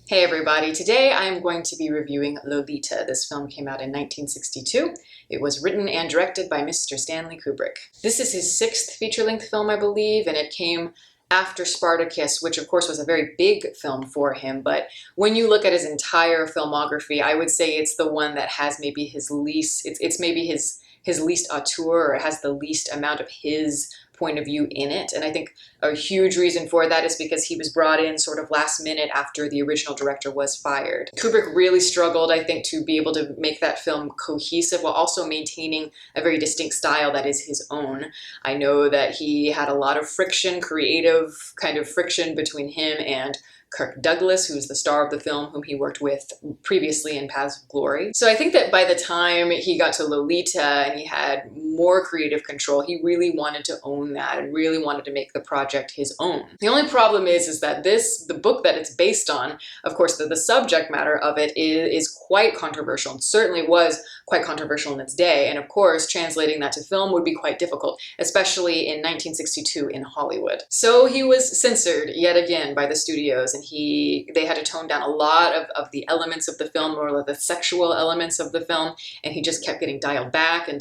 Hey everybody, today I am going to be reviewing Lolita. This film came out in 1962. It was written and directed by Mr. Stanley Kubrick. This is his sixth feature-length film, I believe, and it came after Spartacus, which of course was a very big film for him, but when you look at his entire filmography, I would say it's the one that has maybe his least, it's maybe his least auteur, or it has the least amount of his point of view in it. And I think a huge reason for that is because he was brought in sort of last minute after the original director was fired. Kubrick really struggled, I think, to be able to make that film cohesive while also maintaining a very distinct style that is his own. I know that he had a lot of friction, creative kind of friction between him and Kirk Douglas, who's the star of the film, whom he worked with previously in Paths of Glory. So I think that by the time he got to Lolita and he had more creative control, he really wanted to own that and really wanted to make the project his own. The only problem is that the book that it's based on, of course, the subject matter of it is quite controversial, and certainly was quite controversial in its day. And of course, translating that to film would be quite difficult, especially in 1962 in Hollywood. So he was censored yet again by the studios, and they had to tone down a lot of the elements of the film, or the sexual elements of the film, and he just kept getting dialed back, and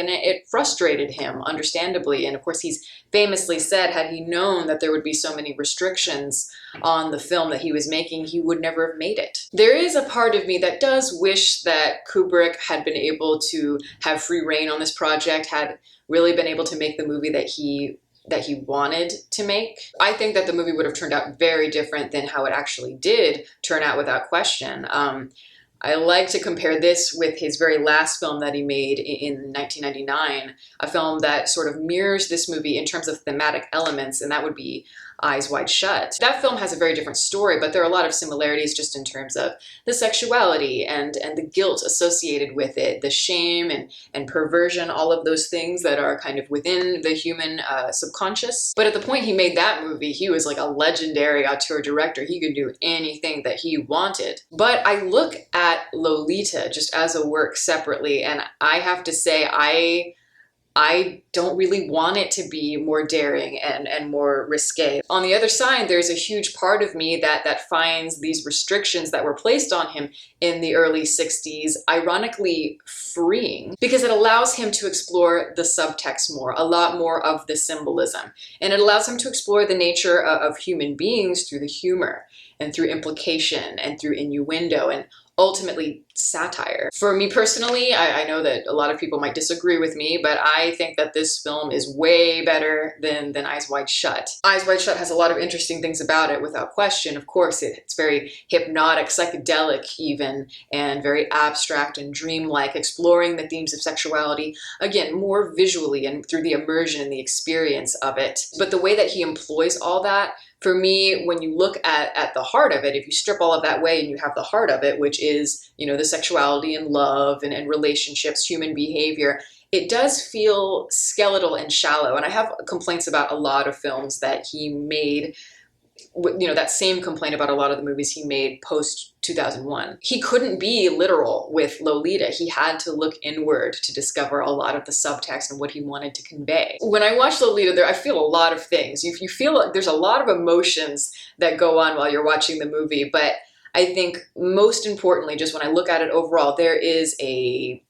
it frustrated him, understandably. And of course, he's famously said, had he known that there would be so many restrictions on the film that he was making, he would never have made it. There is a part of me that does wish that Kubrick had been able to have free reign on this project, had really been able to make the movie that he wanted to make. I think that the movie would have turned out very different than how it actually did turn out, without question. I like to compare this with his very last film that he made in 1999, a film that sort of mirrors this movie in terms of thematic elements, and that would be Eyes Wide Shut. That film has a very different story, but there are a lot of similarities just in terms of the sexuality and the guilt associated with it, the shame and perversion, all of those things that are kind of within the human subconscious. But at the point he made that movie, he was like a legendary auteur director. He could do anything that he wanted. But I look at Lolita just as a work separately, and I have to say I don't really want it to be more daring and more risque. On the other side, there's a huge part of me that finds these restrictions that were placed on him in the early 60s ironically freeing, because it allows him to explore the subtext more, a lot more of the symbolism. And it allows him to explore the nature of human beings through the humor and through implication and through innuendo and ultimately satire. For me personally, I know that a lot of people might disagree with me, but I think that this film is way better than Eyes Wide Shut. Eyes Wide Shut has a lot of interesting things about it, without question. Of course, it's very hypnotic, psychedelic even, and very abstract and dreamlike, exploring the themes of sexuality, again, more visually and through the immersion and the experience of it. But the way that he employs all that, for me, when you look at the heart of it, if you strip all of that away and you have the heart of it, which is, you know, the sexuality and love and relationships, human behavior, it does feel skeletal and shallow. And I have complaints about a lot of films that he made, you know, that same complaint about a lot of the movies he made post 2001. He couldn't be literal with Lolita. He had to look inward to discover a lot of the subtext and what he wanted to convey. When I watch Lolita, I feel a lot of things. You feel like there's a lot of emotions that go on while you're watching the movie, but I think most importantly, just when I look at it overall, there is a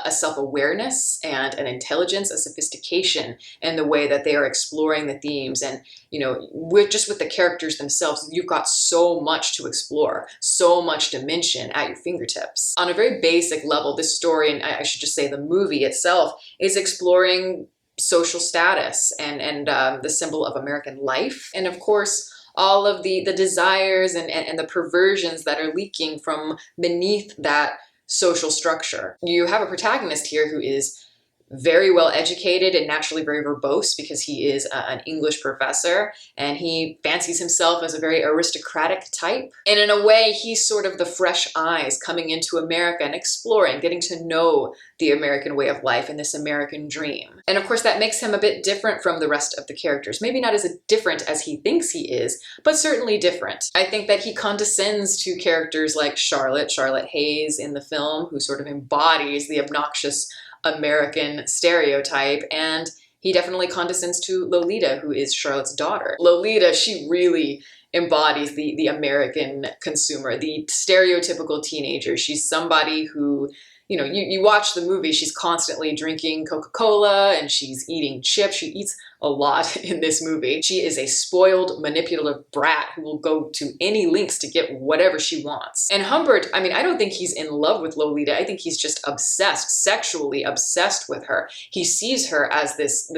self-awareness and an intelligence, a sophistication in the way that they are exploring the themes. And, you know, with the characters themselves, you've got so much to explore, so much dimension at your fingertips. On a very basic level, this story, and I should just say the movie itself, is exploring social status and the symbol of American life. And of course, all of the desires and the perversions that are leaking from beneath that social structure. You have a protagonist here who is very well educated and naturally very verbose, because he is an English professor and he fancies himself as a very aristocratic type. And in a way, he's sort of the fresh eyes coming into America and exploring, getting to know the American way of life and this American dream. And of course, that makes him a bit different from the rest of the characters. Maybe not as different as he thinks he is, but certainly different. I think that he condescends to characters like Charlotte Hayes in the film, who sort of embodies the obnoxious American stereotype, and he definitely condescends to Lolita, who is Charlotte's daughter. Lolita, she really embodies the American consumer, the stereotypical teenager. She's somebody who, you watch the movie, she's constantly drinking Coca-Cola and she's eating chips. She eats a lot in this movie. She is a spoiled, manipulative brat who will go to any lengths to get whatever she wants. And Humbert, I mean, I don't think he's in love with Lolita. I think he's just obsessed, sexually obsessed with her. He sees her as this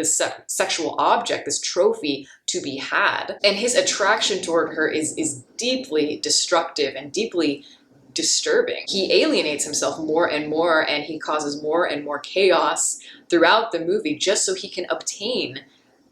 sexual object, this trophy to be had. And his attraction toward her is deeply destructive and deeply disturbing. He alienates himself more and more, and he causes more and more chaos throughout the movie just so he can obtain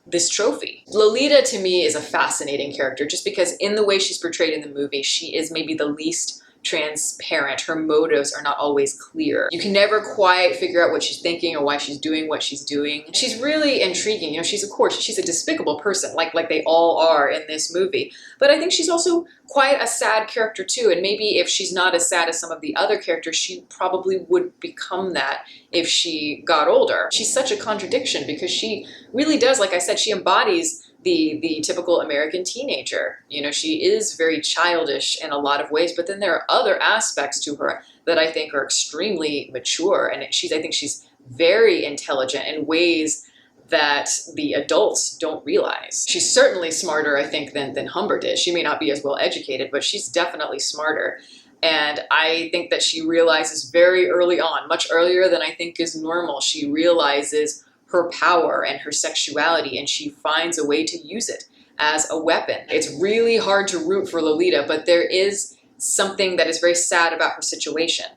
this trophy. Lolita, to me, is a fascinating character just because in the way she's portrayed in the movie, she is maybe the least transparent. Her motives are not always clear. You can never quite figure out what she's thinking or why she's doing what she's doing. She's really intriguing. She's a despicable person, like they all are in this movie. But I think she's also quite a sad character too. And maybe if she's not as sad as some of the other characters, she probably would become that if she got older. She's such a contradiction because she really does, like I said, she embodies the typical American teenager. She is very childish in a lot of ways, but then there are other aspects to her that I think are extremely mature. And I think she's very intelligent in ways that the adults don't realize. She's certainly smarter, I think, than Humbert is. She may not be as well educated, but she's definitely smarter. And I think that she realizes very early on, much earlier than I think is normal, she realizes her power and her sexuality, and she finds a way to use it as a weapon. It's really hard to root for Lolita, but there is something that is very sad about her situation.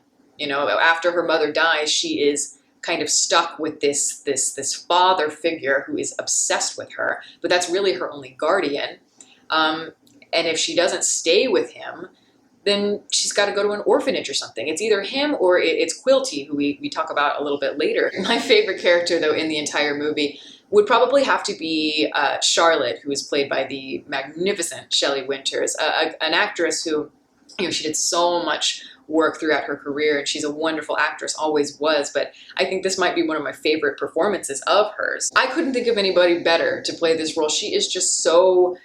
After her mother dies, she is kind of stuck with this father figure who is obsessed with her, but that's really her only guardian. And if she doesn't stay with him, then she's got to go to an orphanage or something. It's either him or it's Quilty, who we talk about a little bit later. My favorite character, though, in the entire movie would probably have to be Charlotte, who is played by the magnificent Shelley Winters, an actress who, she did so much work throughout her career, and she's a wonderful actress, always was, but I think this might be one of my favorite performances of hers. I couldn't think of anybody better to play this role. She is just so...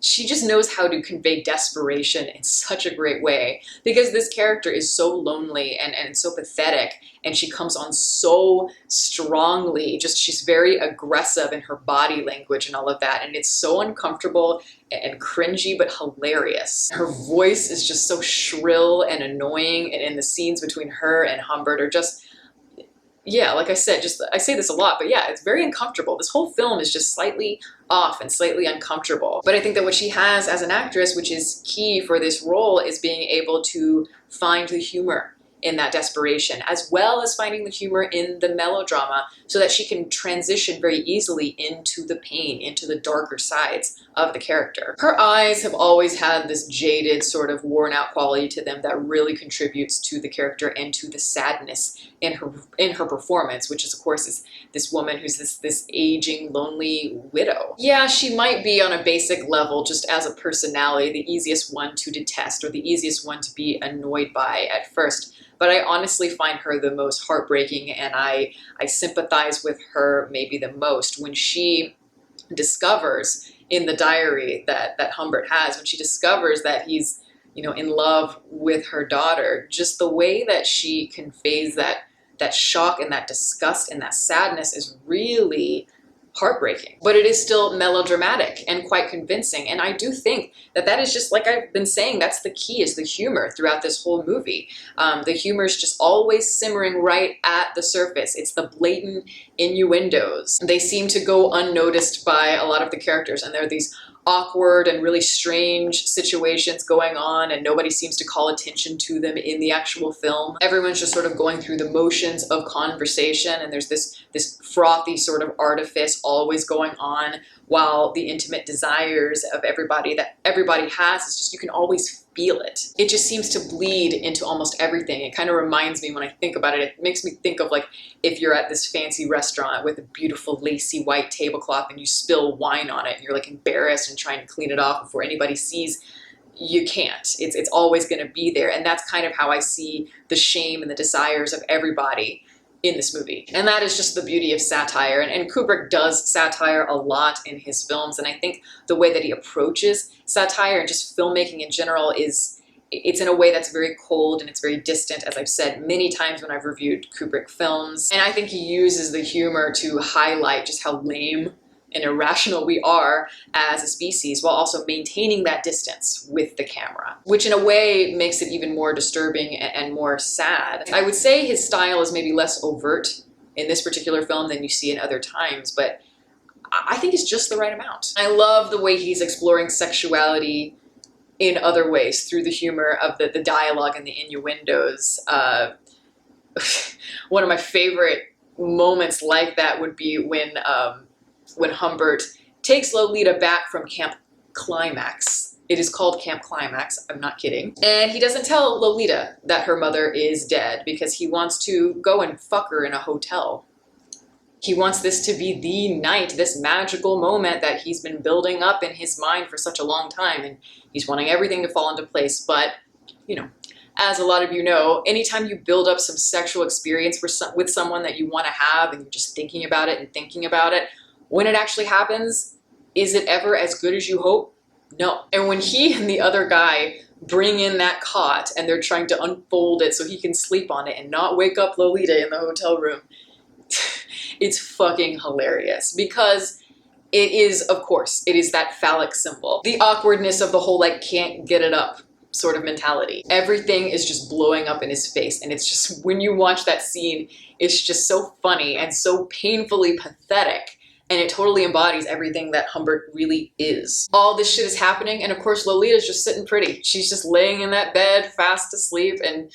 she just knows how to convey desperation in such a great way, because this character is so lonely and so pathetic, and she comes on so strongly. She's very aggressive in her body language and all of that, and it's so uncomfortable and cringy but hilarious. Her voice is just so shrill and annoying, and the scenes between her and Humbert are just... yeah, like I said, I say this a lot, but yeah, it's very uncomfortable. This whole film is just slightly off and slightly uncomfortable. But I think that what she has as an actress, which is key for this role, is being able to find the humor in that desperation, as well as finding the humor in the melodrama, so that she can transition very easily into the pain, into the darker sides of the character. Her eyes have always had this jaded, sort of worn out quality to them that really contributes to the character and to the sadness in her performance, which is, of course, is this woman who's this aging, lonely widow. Yeah, she might be on a basic level, just as a personality, the easiest one to detest or the easiest one to be annoyed by at first. But I honestly find her the most heartbreaking, and I sympathize with her maybe the most when she discovers in the diary that Humbert has, when she discovers that he's, in love with her daughter. Just the way that she conveys that shock and that disgust and that sadness is really heartbreaking, but it is still melodramatic and quite convincing. And I do think that is just, like I've been saying, that's the key, is the humor throughout this whole movie. The humor is just always simmering right at the surface. It's the blatant innuendos. They seem to go unnoticed by a lot of the characters, and there are these awkward and really strange situations going on, and nobody seems to call attention to them in the actual film. Everyone's just sort of going through the motions of conversation, and there's this frothy sort of artifice always going on, while the intimate desires of everybody that everybody has is just, you can always feel it. It just seems to bleed into almost everything. It kind of reminds me, when I think about it, it makes me think of like if you're at this fancy restaurant with a beautiful lacy white tablecloth and you spill wine on it and you're like embarrassed and trying to clean it off before anybody sees. You can't. It's always going to be there. And that's kind of how I see the shame and the desires of everybody in this movie. And that is just the beauty of satire. And Kubrick does satire a lot in his films. And I think the way that he approaches satire and just filmmaking in general it's in a way that's very cold and it's very distant, as I've said many times when I've reviewed Kubrick films. And I think he uses the humor to highlight just how lame and irrational we are as a species, while also maintaining that distance with the camera, which in a way makes it even more disturbing and more sad. I would say his style is maybe less overt in this particular film than you see in other times, but I think it's just the right amount. I love the way he's exploring sexuality in other ways through the humor of the dialogue and the innuendos. One of my favorite moments like that would be when Humbert takes Lolita back from Camp Climax. It is called Camp Climax, I'm not kidding. And he doesn't tell Lolita that her mother is dead because he wants to go and fuck her in a hotel. He wants this to be the night, this magical moment that he's been building up in his mind for such a long time, and he's wanting everything to fall into place. But, you know, as a lot of you know, anytime you build up some sexual experience with someone that you want to have and you're just thinking about it and thinking about it, when it actually happens, is it ever as good as you hope? No. And when he and the other guy bring in that cot and they're trying to unfold it so he can sleep on it and not wake up Lolita in the hotel room, it's fucking hilarious because it is, of course, it is that phallic symbol. The awkwardness of the whole like can't get it up sort of mentality. Everything is just blowing up in his face, and it's just, when you watch that scene, it's just so funny and so painfully pathetic, and it totally embodies everything that Humbert really is. All this shit is happening, and of course Lolita's just sitting pretty. She's just laying in that bed fast asleep, and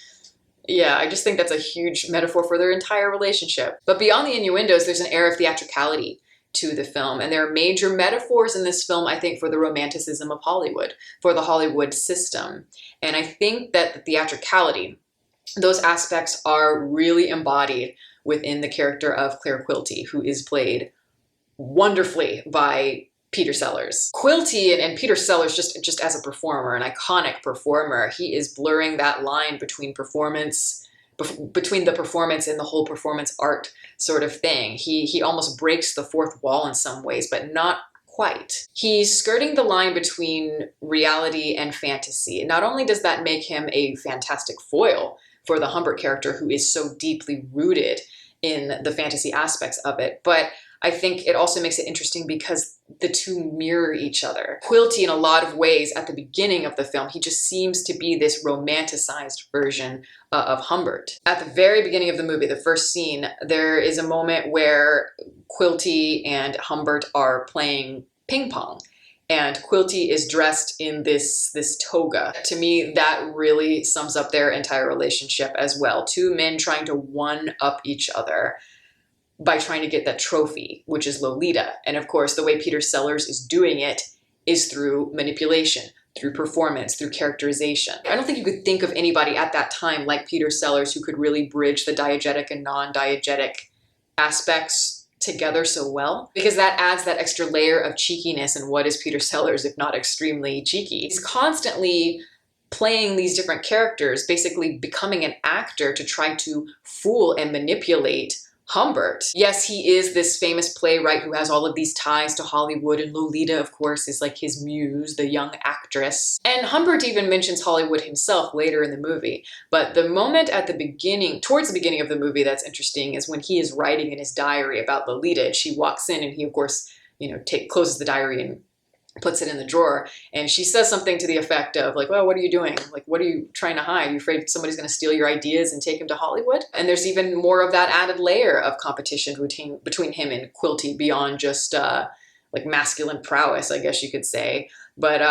yeah, I just think that's a huge metaphor for their entire relationship. But beyond the innuendos, there's an air of theatricality to the film. And there are major metaphors in this film, I think, for the romanticism of Hollywood, for the Hollywood system. And I think that the theatricality, those aspects are really embodied within the character of Clare Quilty, who is played wonderfully by Peter Sellers. Quilty and Peter Sellers, just as a performer, an iconic performer, he is blurring that line between between the performance and the whole performance art sort of thing. He almost breaks the fourth wall in some ways, but not quite. He's skirting the line between reality and fantasy. Not only does that make him a fantastic foil for the Humbert character, who is so deeply rooted in the fantasy aspects of it, but I think it also makes it interesting because the two mirror each other. Quilty, in a lot of ways, at the beginning of the film, he just seems to be this romanticized version of Humbert. At the very beginning of the movie, the first scene, there is a moment where Quilty and Humbert are playing ping pong. And Quilty is dressed in this toga. To me, that really sums up their entire relationship as well. Two men trying to one-up each other by trying to get that trophy, which is Lolita. And of course, the way Peter Sellers is doing it is through manipulation, through performance, through characterization. I don't think you could think of anybody at that time like Peter Sellers who could really bridge the diegetic and non-diegetic aspects together so well, because that adds that extra layer of cheekiness. And what is Peter Sellers if not extremely cheeky? He's constantly playing these different characters, basically becoming an actor to try to fool and manipulate Humbert. Yes, he is this famous playwright who has all of these ties to Hollywood, and Lolita, of course, is like his muse, the young actress. And Humbert even mentions Hollywood himself later in the movie. But the moment at the beginning, towards the beginning of the movie that's interesting is when he is writing in his diary about Lolita, and she walks in and he, of course, closes the diary and puts it in the drawer, and she says something to the effect of like, well, what are you doing? Like, what are you trying to hide? Are you afraid somebody's going to steal your ideas and take them to Hollywood? And there's even more of that added layer of competition between him and Quilty beyond just like masculine prowess, I guess you could say. But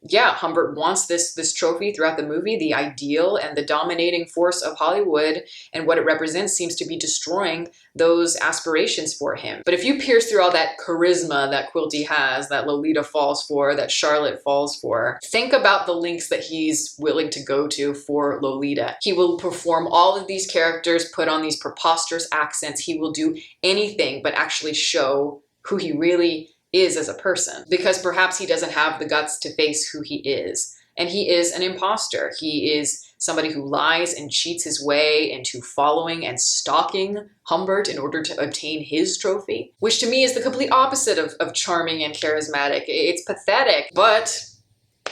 yeah, Humbert wants this trophy throughout the movie. The ideal and the dominating force of Hollywood and what it represents seems to be destroying those aspirations for him. But if you pierce through all that charisma that Quilty has, that Lolita falls for, that Charlotte falls for, think about the lengths that he's willing to go to for Lolita. He will perform all of these characters, put on these preposterous accents. He will do anything but actually show who he really is as a person, because perhaps he doesn't have the guts to face who he is. And he is an imposter. He is somebody who lies and cheats his way into following and stalking Humbert in order to obtain his trophy, which to me is the complete opposite of charming and charismatic. It's pathetic, but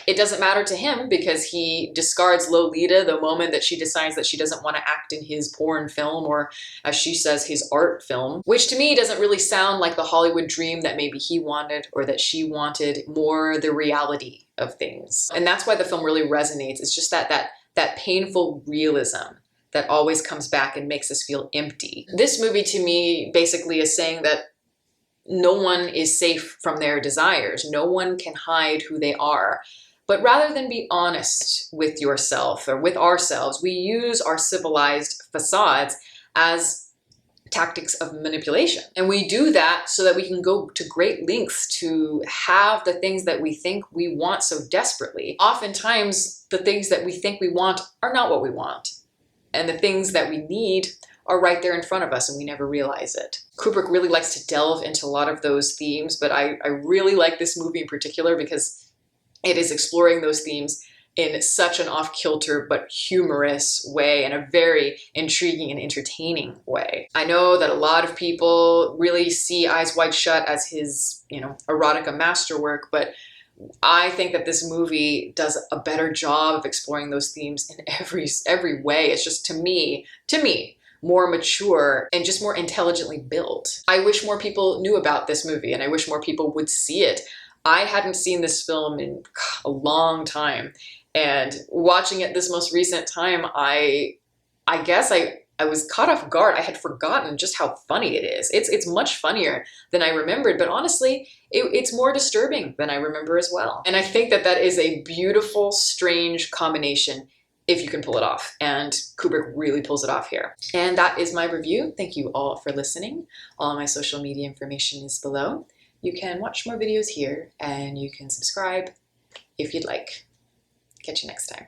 it doesn't matter to him because he discards Lolita the moment that she decides that she doesn't want to act in his porn film, or as she says, his art film, which to me doesn't really sound like the Hollywood dream that maybe he wanted or that she wanted, more the reality of things. And that's why the film really resonates. It's just that painful realism that always comes back and makes us feel empty. This movie to me basically is saying that no one is safe from their desires. No one can hide who they are. But rather than be honest with yourself or with ourselves, we use our civilized facades as tactics of manipulation. And we do that so that we can go to great lengths to have the things that we think we want so desperately. Oftentimes, the things that we think we want are not what we want. And the things that we need are right there in front of us and we never realize it. Kubrick really likes to delve into a lot of those themes, but I really like this movie in particular because it is exploring those themes in such an off-kilter but humorous way, and a very intriguing and entertaining way. I know that a lot of people really see Eyes Wide Shut as his, erotica masterwork, but I think that this movie does a better job of exploring those themes in every way. It's just, to me, more mature and just more intelligently built. I wish more people knew about this movie, and I wish more people would see it. I hadn't seen this film in a long time, and watching it this most recent time, I guess I was caught off guard. I had forgotten just how funny it is. It's much funnier than I remembered, but honestly, it's more disturbing than I remember as well. And I think that is a beautiful, strange combination if you can pull it off, and Kubrick really pulls it off here. And that is my review. Thank you all for listening. All my social media information is below. You can watch more videos here, and you can subscribe if you'd like. Catch you next time.